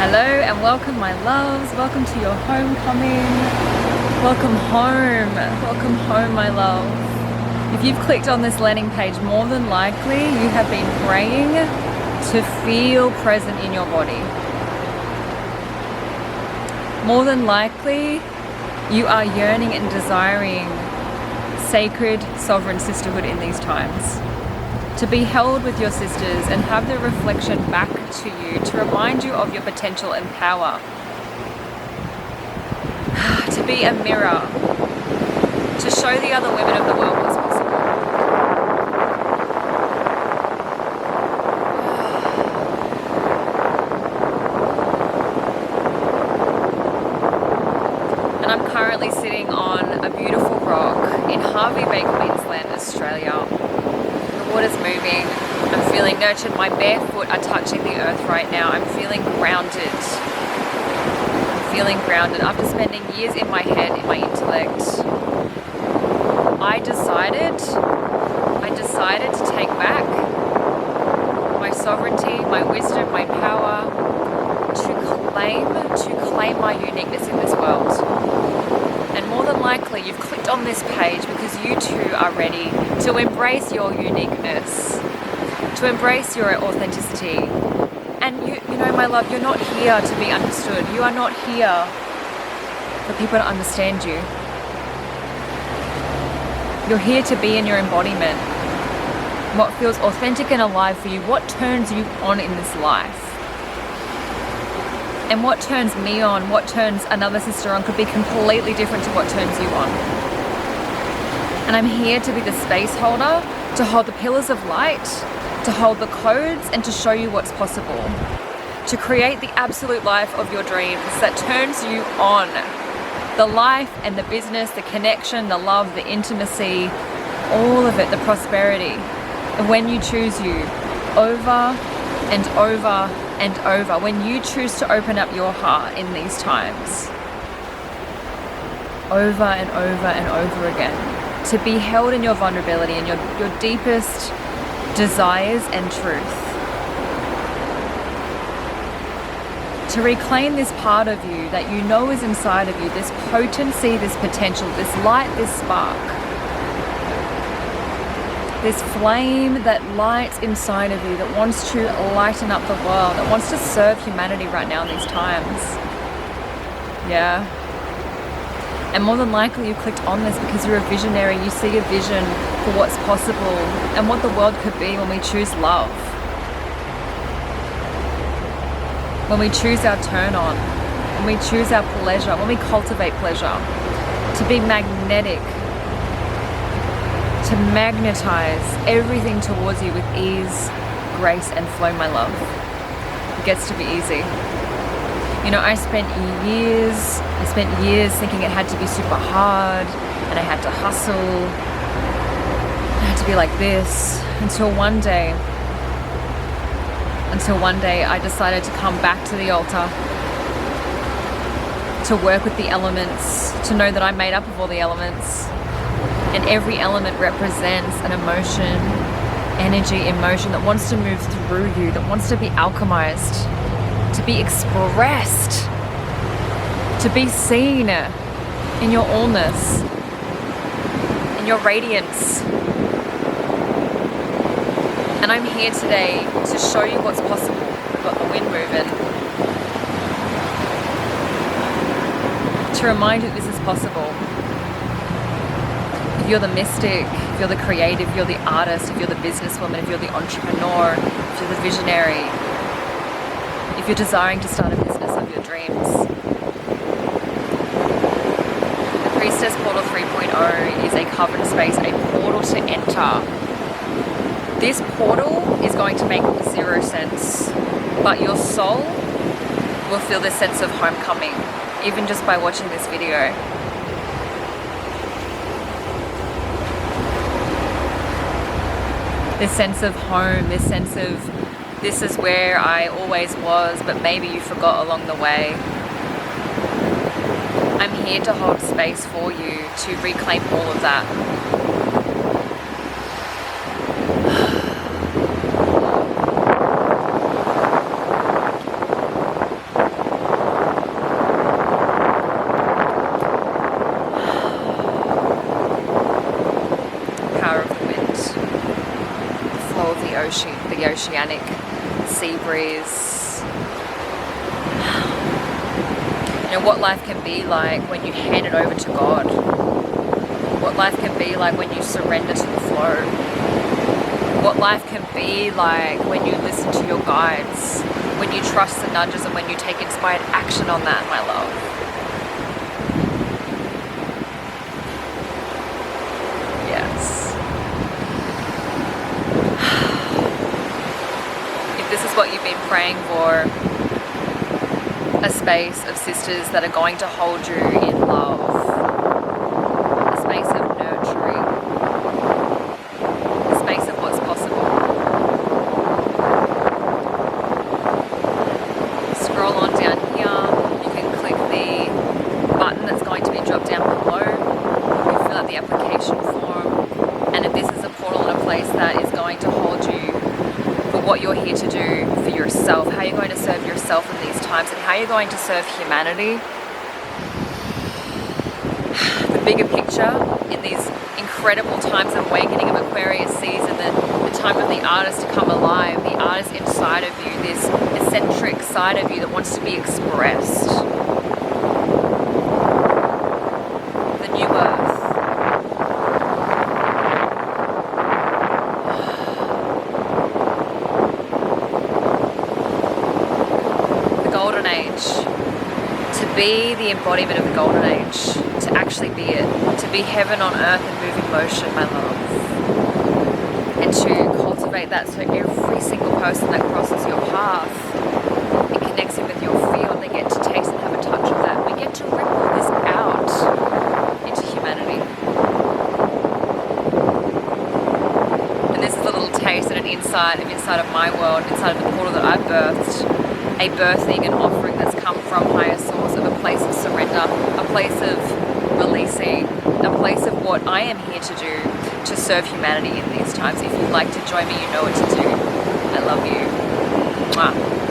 Hello and welcome, my loves. Welcome to your homecoming. Welcome home. Welcome home, my love. If you've clicked on this landing page, more than likely you have been praying to feel present in your body. More than likely you are yearning and desiring sacred, sovereign sisterhood in these times. To be held with your sisters and have the reflection back to you to remind you of your potential and power. To be a mirror, to show the other women of the world what's possible. And I'm currently sitting on a beautiful rock in Hervey Bay, Queensland, Australia. The water's moving, I'm feeling nurtured, my bare foot are touching the earth right now, I'm feeling grounded. I'm feeling grounded after spending years in my head, in my intellect. I decided to take back my sovereignty, my wisdom, my power, to claim my uniqueness in this world. And more than likely, you've clicked on this page because you too are ready to embrace your uniqueness, to embrace your authenticity. And you know, my love, you're not here to be understood. You are not here for people to understand you. You're here to be in your embodiment. What feels authentic and alive for you, what turns you on in this life. And what turns me on, what turns another sister on could be completely different to what turns you on. And I'm here to be the space holder, to hold the pillars of light, to hold the codes and to show you what's possible. To create the absolute life of your dreams that turns you on. The life and the business, the connection, the love, the intimacy, all of it, the prosperity. And when you choose you, over and over and over, when you choose to open up your heart in these times, over and over and over again, to be held in your vulnerability and your deepest desires and truth, to reclaim this part of you that you know is inside of you, this potency, this potential, this light, this spark, this flame that lights inside of you, that wants to lighten up the world, that wants to serve humanity right now in these times. Yeah. And more than likely you clicked on this because you're a visionary. You see a vision for what's possible and what the world could be when we choose love. When we choose our turn on, when we choose our pleasure, when we cultivate pleasure, to be magnetic, to magnetize everything towards you with ease, grace, and flow, my love. It gets to be easy. You know, I spent years thinking it had to be super hard, and I had to hustle, I had to be like this, until one day I decided to come back to the altar, to work with the elements, to know that I'm made up of all the elements. And every element represents an emotion, energy, emotion that wants to move through you, that wants to be alchemized, to be expressed, to be seen in your allness, in your radiance. And I'm here today to show you what's possible. We've got the wind moving. To remind you that this is possible. If you're the mystic, if you're the creative, if you're the artist, if you're the businesswoman, if you're the entrepreneur, if you're the visionary, if you're desiring to start a business of your dreams. The Priestess Portal 3.0 is a covered space, a portal to enter. This portal is going to make zero sense, but your soul will feel this sense of homecoming, even just by watching this video. This sense of home, this sense of this is where I always was, but maybe you forgot along the way. I'm here to hold space for you to reclaim all of that. oceanic sea breeze. You know, what life can be like when you hand it over to God. What life can be like when you surrender to the flow. What life can be like when you listen to your guides, when you trust the nudges, and when you take inspired action on that, my love. Yes. If this is what you've been praying for, a space of sisters that are going to hold you in love, a space of nurturing, a space of what's possible. Scroll on down here, you can click the button that's going to be dropped down below, you can fill out the application form, and if this is a portal and a place that is going to hold you for what you're here to do for yourself, how you're going to serve yourself in these times, and how you're going to serve humanity. The bigger picture in these incredible times of awakening of Aquarius season, the time of the artist to come alive, the artist inside of you, this eccentric side of you that wants to be expressed. The new earth. Golden age, to be the embodiment of the golden age, to actually be it, to be heaven on earth and move in motion, my love, and to cultivate that so every single person that crosses your path, it connects in with your field. They get to taste and have a touch of that. We get to ripple this out into humanity. And this is a little taste and an insight of inside of my world, inside of the portal that I've birthed. A birthing and offering that's come from higher source, of a place of surrender, a place of releasing, a place of what I am here to do to serve humanity in these times. If you'd like to join me, you know what to do. I love you. Mwah.